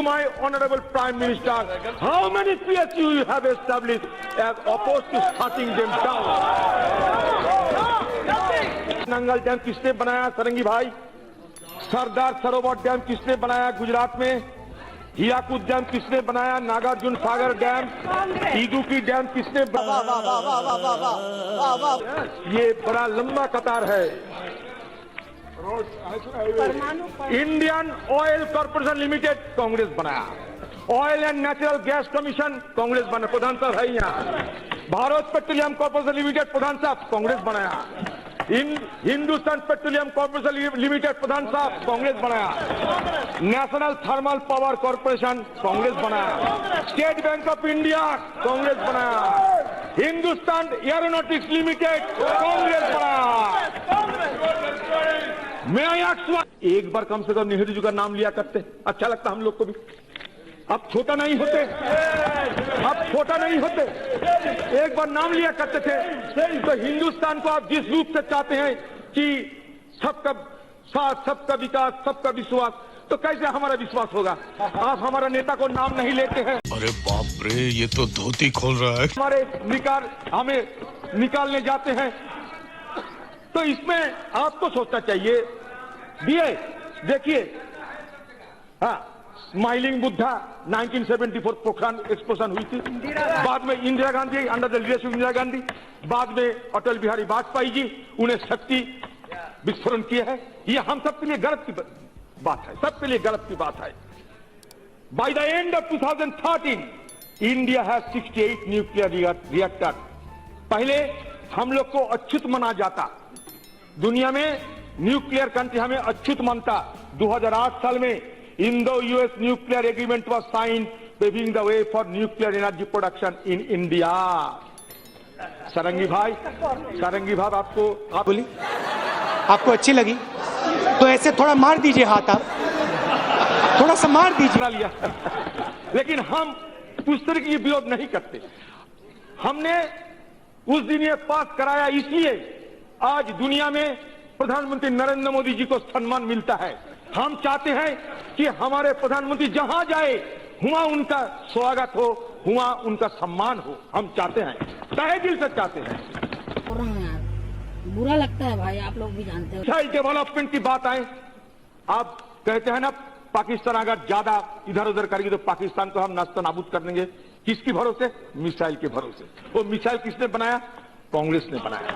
to my honorable Prime Minister, how many PSU you have established as opposed to shutting them down? Nangal dam किसने बनाया सरंगी भाई? Sardar Sarovar dam किसने बनाया गुजरात में? Hirakud dam किसने बनाया? नागार्जुन सागर डैम, इदुक्की डैम किसने ये बड़ा लंबा कतार है। Indian Oil Corporation Limited Congress बनाया, Oil and Natural Gas Commission Congress बना, प्रधान साहब है यहाँ। Bharat Petroleum Corporation Limited Pradhan साहब कांग्रेस बनाया, Hindustan Petroleum Corporation Limited Pradhan साहब कांग्रेस बनाया, National Thermal Power Corporation Congress बनाया, State Bank of India Congress बनाया, हिंदुस्तान एरोनॉटिक्स लिमिटेड कांग्रेस बनाया। मैं एक बार कम से कम नेहरू जी का नाम लिया करते, अच्छा लगता हम लोग को भी। अब छोटा नहीं होते, अब छोटा नहीं होते, एक बार नाम लिया करते थे। तो हिंदुस्तान को आप जिस रूप से चाहते हैं कि सबका साथ, सबका विकास, सबका विश्वास, तो कैसे हमारा विश्वास होगा? आप हमारा नेता को नाम नहीं लेते हैं। अरे बाप रे, ये तो धोती खोल रहा है। हमारे हमें निकालने जाते हैं, तो इसमें आपको सोचना चाहिए। देखिए, हाँ, स्माइलिंग बुद्धा 1974 पोखरान एक्सप्लोजन हुई थी, बाद में Indira Gandhi under the leadership Indira Gandhi, बाद में अटल बिहारी वाजपेयी जी, उन्हें शक्ति विस्फोरण किया है। ये हम सबके लिए गर्व की बात है, सबके लिए गर्व की बात है। By the end of 2013 India has 68 nuclear reactor. पहले हम लोग को अछूत माना जाता, दुनिया में न्यूक्लियर कंट्री हमें अछूत मानता। 2008 साल में Indo US nuclear agreement was sign, paving the way for nuclear energy production in India. Sarangi भाई आपको आप बोली आपको अच्छी लगी तो ऐसे थोड़ा मार दीजिए हाथ, आप थोड़ा सा मार दीजिए। लिया लेकिन हम उस तरह की विरोध नहीं करते। हमने उस दिन ये पास कराया, इसलिए आज दुनिया में प्रधानमंत्री नरेंद्र मोदी जी को सम्मान मिलता है। हम चाहते हैं कि हमारे प्रधानमंत्री जहां जाए वहां उनका स्वागत हो, वहां उनका सम्मान हो। हम चाहते हैं, तहे दिल से चाहते हैं। बुरा लगता है भाई, आप लोग भी जानते हो। चाइल्ड डेवलपमेंट की बात आए, आप कहते हैं ना पाकिस्तान अगर ज्यादा इधर उधर करेगी तो पाकिस्तान को हम नास्ता नाबूद कर देंगे। किसकी भरोसे? मिसाइल के भरोसे। वो मिसाइल किसने बनाया? कांग्रेस ने बनाया।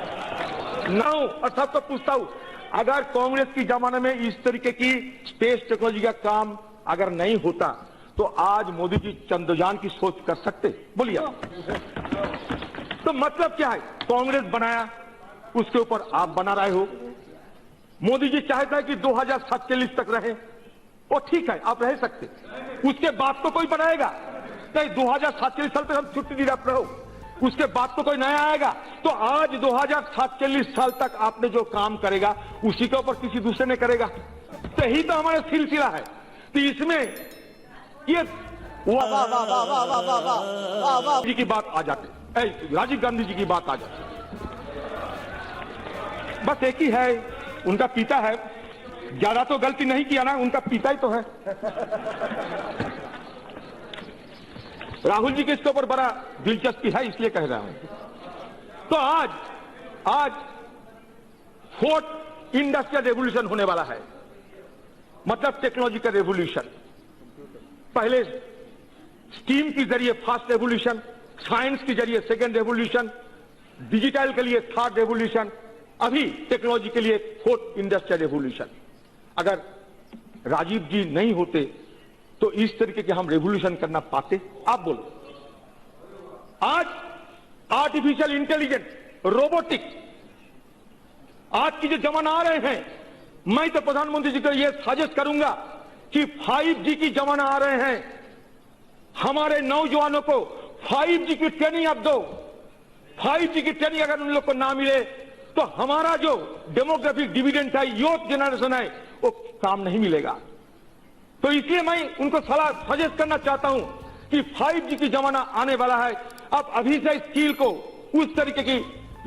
और सबको पूछता हूं, अगर कांग्रेस की जमाने में इस तरीके की स्पेस टेक्नोलॉजी का काम अगर नहीं होता तो आज मोदी जी चंद्रयान की सोच कर सकते? बोलिए। तो मतलब क्या है? कांग्रेस बनाया, उसके ऊपर आप बना रहे हो। मोदी जी चाहता है कि 2047 तक रहे, वो ठीक है, आप रह सकते, उसके बाद तो कोई बनाएगा नहीं। 2047 साल तक हम छुट्टी नहीं रहो, उसके बाद तो कोई नया आएगा। तो आज 2047 साल तक आपने जो काम करेगा उसी के ऊपर किसी दूसरे ने करेगा। तो यही तो हमारा सिलसिला है। तो इसमें ये जी की बात आ जाती, राजीव गांधी जी की बात आ जाती। बस एक ही है, उनका पिता है, ज्यादा तो गलती नहीं किया ना, उनका पिता ही तो है। राहुल जी के इसके ऊपर बड़ा दिलचस्पी है, इसलिए कह रहा हूं। तो आज 4th इंडस्ट्रियल रेवोल्यूशन होने वाला है, मतलब टेक्नोलॉजिकल रेवोल्यूशन। पहले स्टीम के जरिए फर्स्ट रेवोल्यूशन, साइंस के जरिए सेकेंड रेवोल्यूशन, डिजिटल के लिए थर्ड रेवोल्यूशन, अभी टेक्नोलॉजी के लिए 4th इंडस्ट्रियल रेवोल्यूशन। अगर राजीव जी नहीं होते तो इस तरीके के हम रेवोल्यूशन करना पाते? आप बोलो। आज आर्टिफिशियल इंटेलिजेंस, रोबोटिक्स, आज की जो जमाना आ रहे हैं, मैं तो प्रधानमंत्री जी को यह सजेस्ट करूंगा कि 5G की जमाना आ रहे हैं, हमारे नौजवानों को 5G की ट्रेनिंग आप दो। 5G की ट्रेनिंग अगर उन लोग को ना मिले तो हमारा जो डेमोग्राफिक डिविडेंड है, यूथ जनरेशन है, वो काम नहीं मिलेगा। तो इसलिए मैं उनको सलाह सजेस्ट करना चाहता हूं कि 5G की जमाना आने वाला है। अब अभी से स्किल को उस तरीके की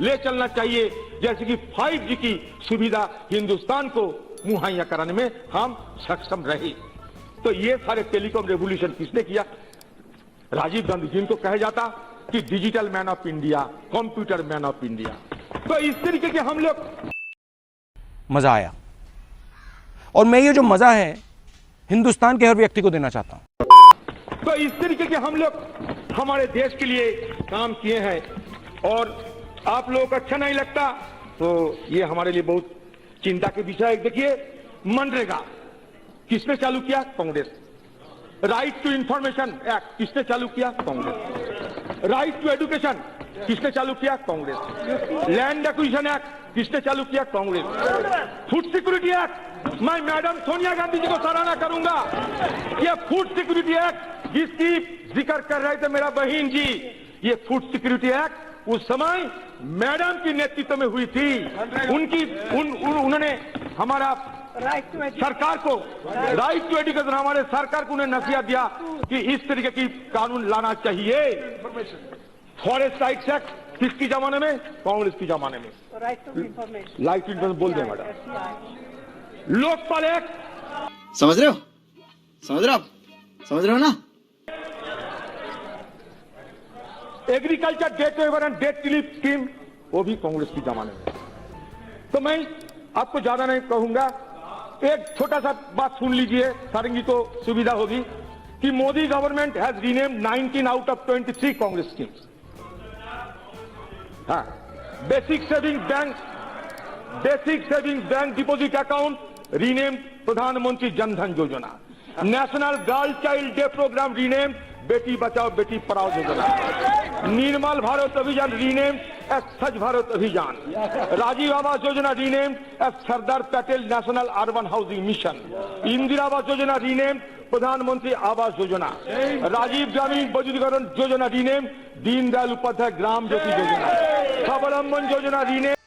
ले चलना चाहिए जैसे कि 5G की सुविधा हिंदुस्तान को मुहैया कराने में हम सक्षम रहे। तो ये सारे टेलीकॉम रेवोल्यूशन किसने किया? राजीव गांधी, जिनको कहा जाता कि digital man of India, computer man of India. तो इस तरीके के हम लोग मजा आया, और मैं ये जो मजा है हिंदुस्तान के हर व्यक्ति को देना चाहता हूं। तो इस तरीके के हम लोग हमारे देश के लिए काम किए हैं, और आप लोगों को अच्छा नहीं लगता तो ये हमारे लिए बहुत चिंता के विषय है। देखिए, मनरेगा किसने चालू किया? Congress. Right to information act किसने चालू किया? कांग्रेस। राइट टू एजुकेशन किसने चालू किया? कांग्रेस। लैंड एक्विजिशन एक्ट किसने चालू किया? कांग्रेस। फूड सिक्योरिटी एक्ट, मैं मैडम सोनिया गांधी जी को सराहना करूंगा। ये फूड सिक्योरिटी एक्ट जिसकी जिक्र कर रहे थे मेरा बहन जी, ये फूड सिक्योरिटी एक्ट उस समय मैडम की नेतृत्व में हुई थी। उन्होंने हमारा सरकार को राइट टू एजुकेशन, हमारे सरकार को उन्हें नसीहत दिया कि इस तरीके की कानून लाना चाहिए। फॉरेस्ट राइट्स एक्ट किसकी जमाने में? कांग्रेस की जमाने में। राइट टू इन्फॉर्मेशन बोल दे मैडम। लोकपाल एक्ट, समझ रहे हो ना? Agriculture debt waiver and debt relief scheme, वो भी कांग्रेस की जमाने में। तो मैं आपको ज्यादा नहीं कहूंगा, एक छोटा सा बात सुन लीजिए, सारंगी को सुविधा होगी कि Modi government has renamed 19 out of 23 Congress schemes. हाँ, basic saving bank deposit account renamed Pradhan Mantri Jan Dhan Yojana. National girl child day programme renamed Beti Bachao Beti Padhao योजना। निर्मल भारत अभियान रीनेम्ड एज स्वच्छ भारत अभियान। Rajiv Awas Yojana renamed as Sardar Patel national urban housing mission. Indira Awas Yojana renamed प्रधानमंत्री आवास योजना। राजीव ग्रामीण बजुर्गीकरण योजना रीनेम्ड दीनदयाल उपाध्याय ग्राम ज्योति योजना। स्वावलंबन योजना रीनेम्ड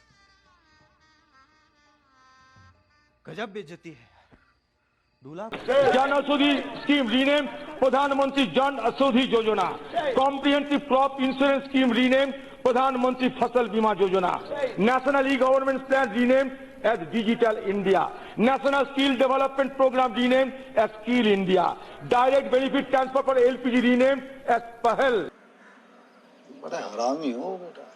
गजब बेइज्जती है। जन औषधि स्कीम रीनेम प्रधानमंत्री जन औषधि योजना। Comprehensive crop insurance scheme rename प्रधानमंत्री फसल बीमा योजना। National e government plan rename as digital India. National skill development program rename as skill India. Direct benefit transfer for LPG rename as पहल। बड़ा हरामी हो बेटा।